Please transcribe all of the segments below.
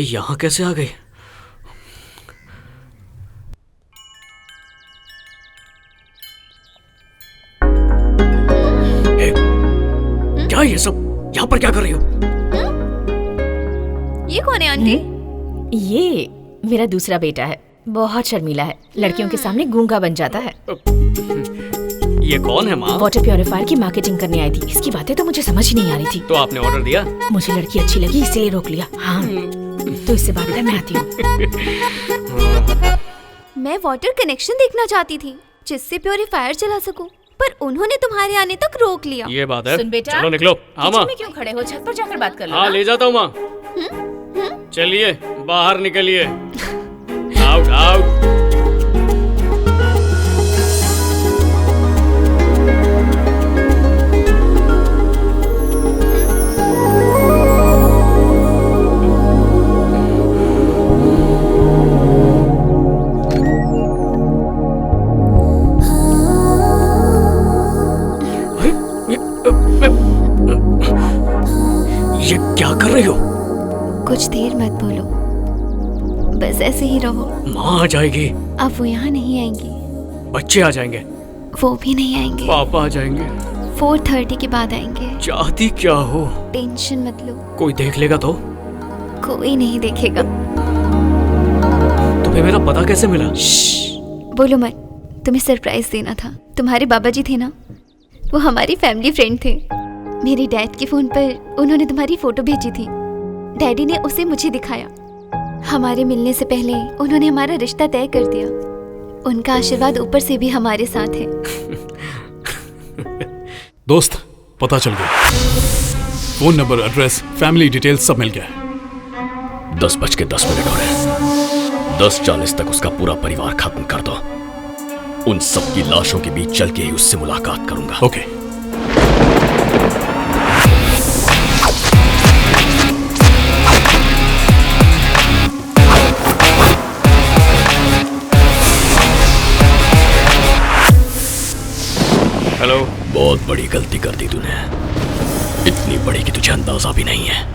यहाँ कैसे आ गई? क्या ये सब? यहाँ पर क्या कर रही हो? ये कौन है आंटी? ये मेरा दूसरा बेटा है, बहुत शर्मीला है, लड़कियों के सामने गूंगा बन जाता है। ये कौन है माँ? वाटर प्योरीफायर की मार्केटिंग करने आई थी। इसकी बातें तो मुझे समझ ही नहीं आ रही थी। तो आपने ऑर्डर दिया? मुझे लड़की अच्छी लगी इसलिए रोक लिया। हाँ, तो इससे बात कर, मैं आती हूँ। मैं वाटर कनेक्शन देखना चाहती थी जिससे प्योरीफायर चला सकूं, पर उन्होंने तुम्हारे आने तक रोक लिया। ये बात है। सुन बेटा, चलो निकलो। हाँ माँ। में क्यों खड़े हो? छत पर जाकर बात कर लो। हाँ ले जाता हूँ माँ। चलिए बाहर निकलिए। Out out. ये क्या कर रही हो? कुछ देर मत बोलो, बस ऐसे ही रहो। माँ आ जाएगी। अब वो यहाँ नहीं आएंगी। बच्चे आ जाएंगे। वो भी नहीं आएंगे। पापा आ जाएंगे। 4:30 के बाद आएंगे। चाहती क्या हो? टेंशन मत लो, कोई देख लेगा तो? कोई नहीं देखेगा। तुम्हें मेरा पता कैसे मिला? बोलो मत, तुम्हें सरप्राइज देना था। तुम्हारे बाबा जी थे ना, वो हमारी फैमिली फ्रेंड थे। मेरे डैड के फोन पर उन्होंने तुम्हारी फोटो भेजी थी। डैडी ने उसे मुझे दिखाया। हमारे मिलने से पहले उन्होंने हमारा रिश्ता तय कर दिया। उनका आशीर्वाद ऊपर से भी हमारे साथ है। दोस्त, पता चल गया। Phone number, address, family details सब मिल गया। 10:10 हो रहे हैं। 10:40 तक उसका पूरा परिवार खत्म कर दो। उन सबकी लाशों के बीच चल के ही उससे मुलाकात करूंगा। ओके। हेलो। बहुत बड़ी गलती कर दी तूने, इतनी बड़ी कि तुझे अंदाजा भी नहीं है,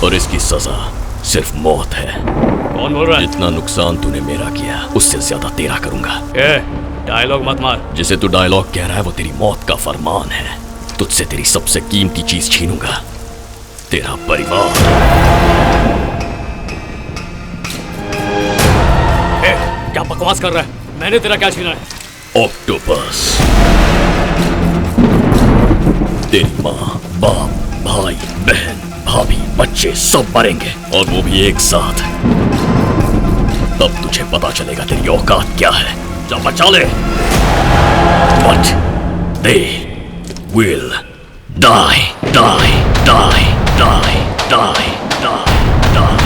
और इसकी सजा सिर्फ मौत है। कौन बोल रहा है? जितना नुकसान तूने मेरा किया उससे ज्यादा तेरा करूंगा। डायलॉग मत मार। जिसे तू डायलॉग कह रहा है वो तेरी मौत का फरमान है। तुझसे तेरी सबसे कीमती चीज छीनूंगा, तेरा परिवार। क्या बकवास कर रहा है? मैंने तेरा क्या छीना है? ऑक्टोपस। तेरी माँ, बाप, भाई, बहन, भाभी, बच्चे सब मरेंगे, और वो भी एक साथ। तब तुझे पता चलेगा तेरी औकात क्या है। जा बचा ले। But they will die, die, die, die, die, die, die.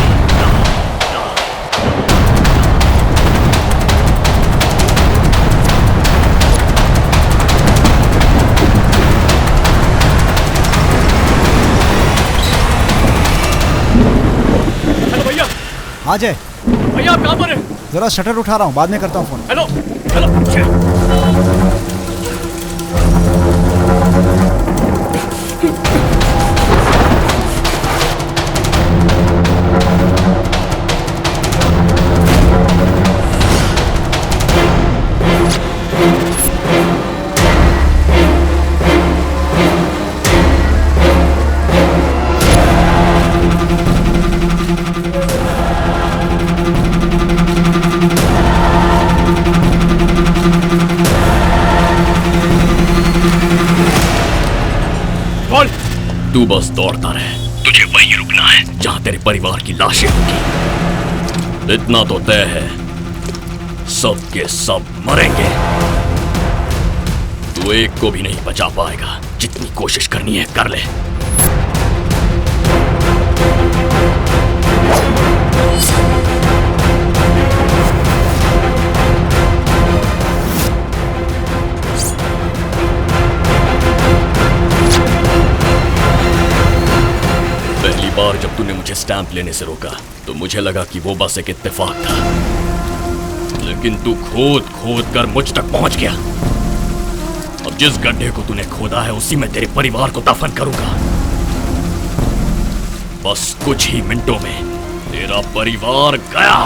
आ जाए। भैया आप कहाँ पर हैं? जरा शटर उठा रहा हूँ, बाद में करता हूँ फोन। Hello hello. तू बस दौड़ता रहे, तुझे वहीं रुकना है जहां तेरे परिवार की लाशें होंगी। इतना तो तय है, सब के सब मरेंगे। तू एक को भी नहीं बचा पाएगा। जितनी कोशिश करनी है कर ले। पहली बार जब तूने मुझे स्टैंप लेने से रोका तो मुझे लगा कि वो बस एक इत्तेफाक था, लेकिन तू खोद खोद कर मुझ तक पहुंच गया। अब जिस गड्ढे को तूने खोदा है उसी में तेरे परिवार को दफन करूंगा। बस कुछ ही मिनटों में तेरा परिवार गया।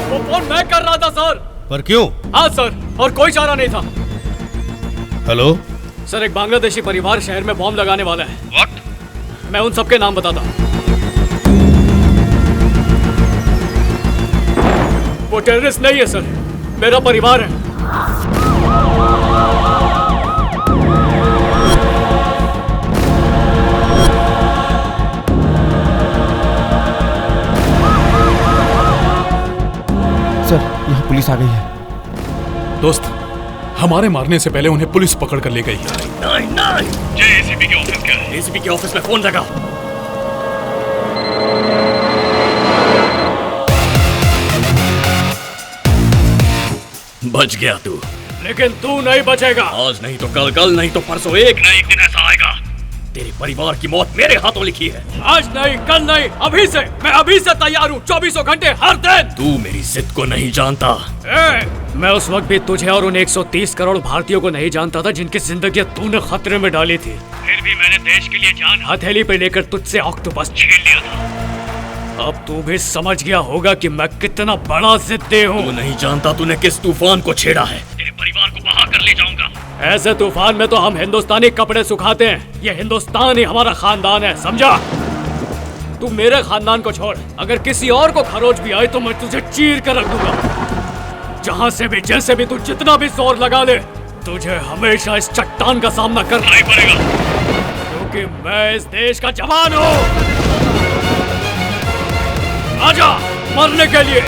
वो फोन मैं कर रहा था सर। पर क्यों? हाँ सर, और कोई चारा नहीं था। हेलो सर, एक बांग्लादेशी परिवार शहर में बॉम्ब लगाने वाला है। व्हाट? मैं उन सबके नाम बताता हूँ। वो टेररिस्ट नहीं है सर, मेरा परिवार है। सर, यहाँ पुलिस आ गई है। दोस्त, हमारे मारने से पहले उन्हें पुलिस पकड़ कर ले गई है। नहीं नहीं, ये एसीपी के ऑफिस क्या है? एसीपी के ऑफिस में फोन लगा। बच गया तू, लेकिन तू नहीं बचेगा। आज नहीं तो कल, कल नहीं तो परसों, एक ना एक दिन ऐसा आएगा। तेरे परिवार की मौत मेरे हाथों लिखी है। आज नहीं, कल नहीं, अभी से। मैं अभी से तैयार हूँ, 24 घंटे हर दिन। तू मेरी जिद को नहीं जानता। मैं उस वक्त भी तुझे और उन 130 करोड़ भारतीयों को नहीं जानता था जिनकी जिंदगी तूने खतरे में डाली थी। फिर भी मैंने देश के लिए जान हथेली पे लेकर तुझसे ऑक्टोपस छीन लिया था। अब तू भी समझ गया होगा कि मैं कितना बड़ा जिद्दी हूँ। तू नहीं जानता तूने किस तूफान को छेड़ा है। तेरे परिवार को बहा कर ले जाऊंगा। ऐसे तूफान में तो हम हिंदुस्तानी कपड़े सुखाते हैं। ये हिंदुस्तान ही हमारा खानदान है, समझा? तू मेरे खानदान को छोड़, अगर किसी और को खरोच भी आए तो मैं तुझे चीर कर रख दूंगा। जहां से भी, जैसे भी, तू जितना भी जोर लगा ले, तुझे हमेशा इस चट्टान का सामना करना ही पड़ेगा, क्योंकि मैं इस देश का जवान हूँ। आजा मरने के लिए।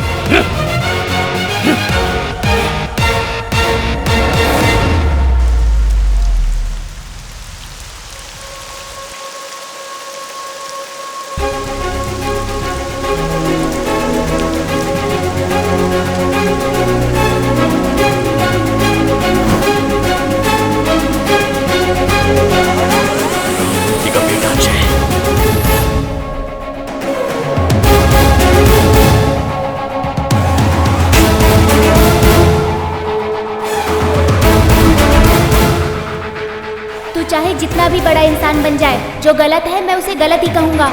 चाहे जितना भी बड़ा इंसान बन जाए, जो गलत है मैं उसे गलत ही कहूंगा।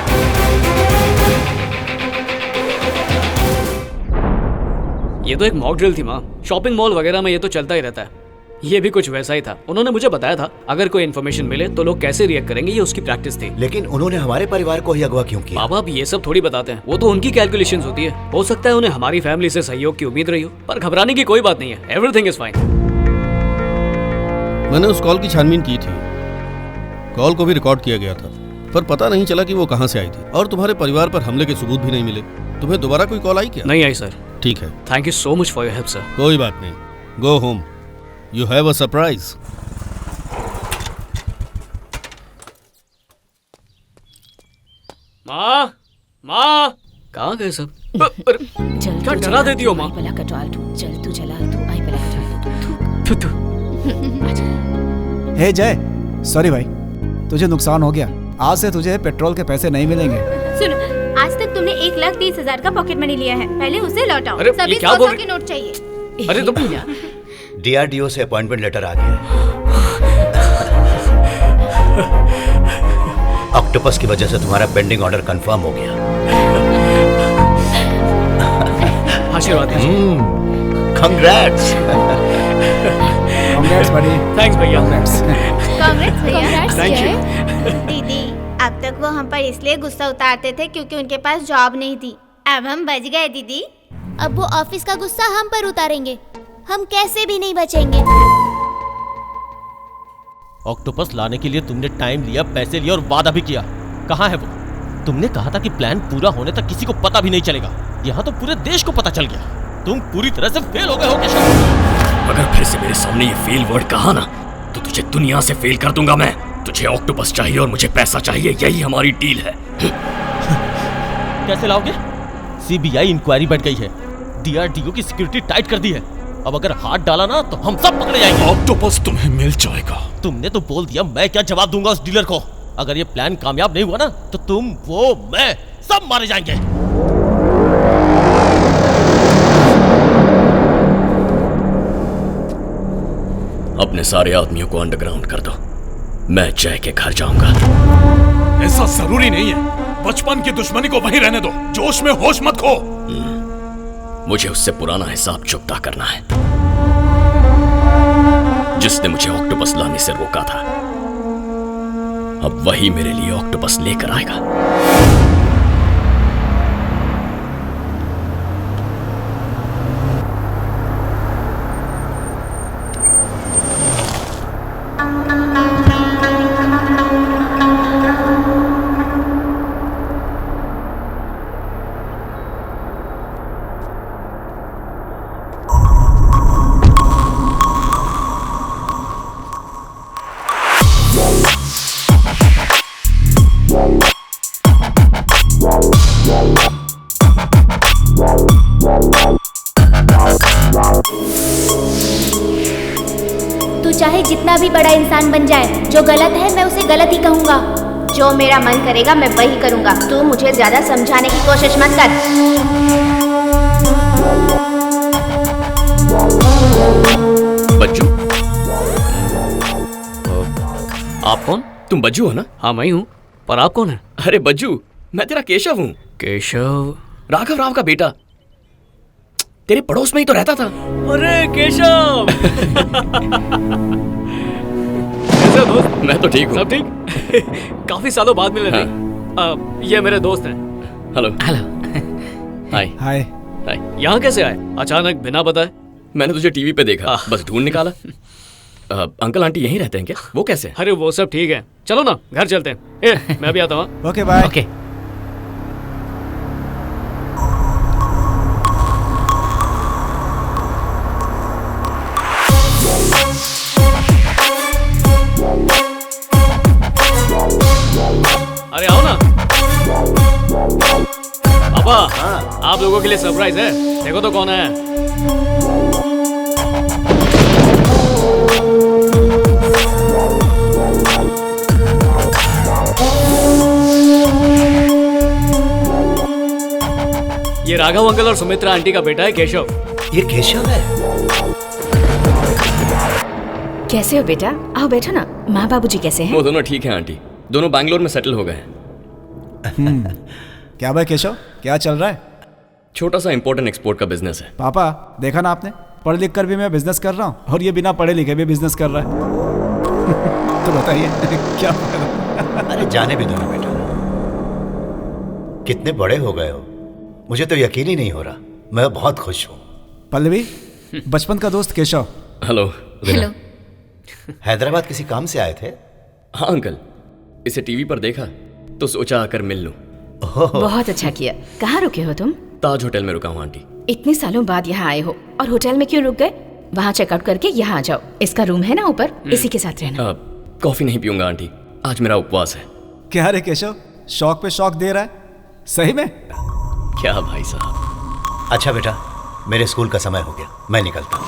ये तो एक मॉक ड्रिल थी माँ। शॉपिंग मॉल वगैरह में ये तो चलता ही रहता है। ये भी कुछ वैसा ही था। उन्होंने मुझे बताया था अगर कोई इन्फॉर्मेशन मिले तो लोग कैसे रिएक्ट करेंगे, ये उसकी प्रैक्टिस थी। लेकिन उन्होंने हमारे परिवार को ही अगवा क्यों किया? बाबा अब ये सब थोड़ी बताते हैं, वो तो उनकी कैलकुलेशंस होती है। हो सकता है उन्हें हमारी फैमिली से सहयोग की उम्मीद रही हो, पर घबराने की कोई बात नहीं है। Everything is fine. मैंने उस कॉल की छानबीन की थी। कॉल को भी रिकॉर्ड किया गया था, पर पता नहीं चला कि वो कहां से आई थी। और तुम्हारे परिवार पर हमले के सबूत भी नहीं मिले। तुम्हें दोबारा कोई कॉल आई क्या? नहीं आई सर। ठीक है, thank you so much for your help sir. कोई बात नहीं। Go home, you have a surprise. माँ, माँ, कहाँ गए सब? क्या डरा देती हो माँ? हे जय, सॉरी भाई, तुझे नुकसान हो गया। आज से तुझे पेट्रोल के पैसे नहीं मिलेंगे। सुनो, आज तक तुमने 1,30,000 का पॉकेट मनी लिया है, पहले उसे लौटाओ। अरे, सभी ये क्या बोल 100 के नोट चाहिए। अरे तुम DRDO से अपॉइंटमेंट लेटर आ गया है। ऑक्टोपस की वजह से तुम्हारा पेंडिंग ऑर्डर कंफर्म हो गया। आशीर्वाद दीजिए। कांग्रेट्स। कांग्रेट्स बड़ी। थैंक्स भैया। कांग्रेट्स भैया। Thank you. दीदी अब तक वो हम पर इसलिए गुस्सा उतारते थे क्योंकि उनके पास जॉब नहीं थी। अब हम बच गए दीदी। अब वो ऑफिस का गुस्सा हम पर उतारेंगे। हम कैसे भी नहीं बचेंगे। ऑक्टोपस लाने के लिए तुमने टाइम लिया, पैसे लिए और वादा भी किया। कहाँ है वो? तुमने कहा था कि प्लान पूरा होने तक किसी को पता भी नहीं चलेगा। यहाँ तो पूरे देश को पता चल गया। तुम पूरी तरह से फेल हो गए हो केशव। अगर फिर से मेरे सामने ये फेल वर्ड कहा ना तो तुझे दुनिया से फेल कर दूंगा मैं। तुझे ऑक्टोपस चाहिए और मुझे पैसा चाहिए, यही हमारी डील है। कैसे लाओगे? CBI इंक्वायरी बढ़ गई है। DRDO की सिक्योरिटी टाइट कर दी है। अब अगर हाथ डाला ना तो हम सब पकड़े जाएंगे। ऑक्टोपस तुम्हें मिल जाएगा। तुमने तो बोल दिया, मैं क्या जवाब दूंगा उस डीलर को? अगर ये प्लान कामयाब नहीं हुआ ना तो तुम, वो, मैं सब मारे जाएंगे। अपने सारे आदमियों को अंडरग्राउंड कर दो। मैं जय के घर जाऊंगा। ऐसा जरूरी नहीं है। बचपन की दुश्मनी को वहीं रहने दो। जोश में होश मत खो। मुझे उससे पुराना हिसाब चुकता करना है जिसने मुझे ऑक्टोपस लाने से रोका था। अब वही मेरे लिए ऑक्टोपस लेकर आएगा। तू चाहे जितना भी बड़ा इंसान बन जाए, जो गलत है मैं उसे गलत ही कहूँगा। जो मेरा मन करेगा मैं वही करूँगा। तू मुझे ज्यादा समझाने की कोशिश मत कर। बज्जू, आप कौन? तुम बज्जू हो ना? हाँ मैं हूँ, पर आप कौन है? अरे बज्जू, मैं तेरा केशव हूँ। केशव? राघव राव का बेटा। तेरे पड़ोस में ही तो रहता था। अरे केशव। कैसे दोस्त? मैं तो ठीक हूँ। सब ठीक? काफी सालों बाद मिले थे। ये मेरे दोस्त हैं। हेलो। हेलो। हाय। हाय। हाय। यहाँ कैसे आए अचानक बिना बताए? मैंने तुझे टीवी पे देखा, बस ढूंढ निकाला। अंकल आंटी यहीं रहते हैं क्या? वो कैसे? अरे वो सब ठीक है, चलो ना घर चलते हैं। मैं भी आता हूँ। Okay bye. ओके। अरे आओ ना पापा। आप लोगों के लिए सरप्राइज है, देखो तो कौन है। ये राघव अंकल और सुमित्रा आंटी का बेटा है केशव। ये केशव है? कैसे हो बेटा? आओ बैठो ना। माँ बाबूजी कैसे हैं? वो दोनों ठीक हैं आंटी, दोनों बैंगलोर में सेटल हो गए हैं। क्या भाई केशव, क्या चल रहा है? छोटा सा इंपोर्ट एक्सपोर्ट का बिजनेस है। पापा देखा ना आपने, पढ़ लिख कर भी मैं बिजनेस कर रहा हूँ और ये बिना पढ़े लिखे भी बिजनेस कर रहा है। तो बताइए क्या फायदा? अरे जाने भी दो ना बेटा, कितने बड़े हो गए हो, मुझे तो यकीन ही नहीं हो रहा। मैं बहुत खुश हूँ। पल्लवी, बचपन का दोस्त केशव। हेलो। हेलो। हैदराबाद किसी काम से आए थे? हाँ अंकल, इसे टीवी पर देखा तो सोचा आकर मिल लूं। बहुत अच्छा किया। कहाँ रुके हो तुम? ताज होटल में रुका हूँ आंटी। इतने सालों बाद यहाँ आए हो और होटल में क्यों रुक गए? वहाँ चेकआउट करके यहाँ आ जाओ। इसका रूम है ना ऊपर, इसी के साथ रहना। कॉफी नहीं पीऊंगा आंटी, आज मेरा उपवास है। क्या रे केशव, शौक पे शौक दे रहा है सही में? क्या भाई साहब। अच्छा बेटा, मेरे स्कूल का समय हो गया, मैं निकलता हूँ।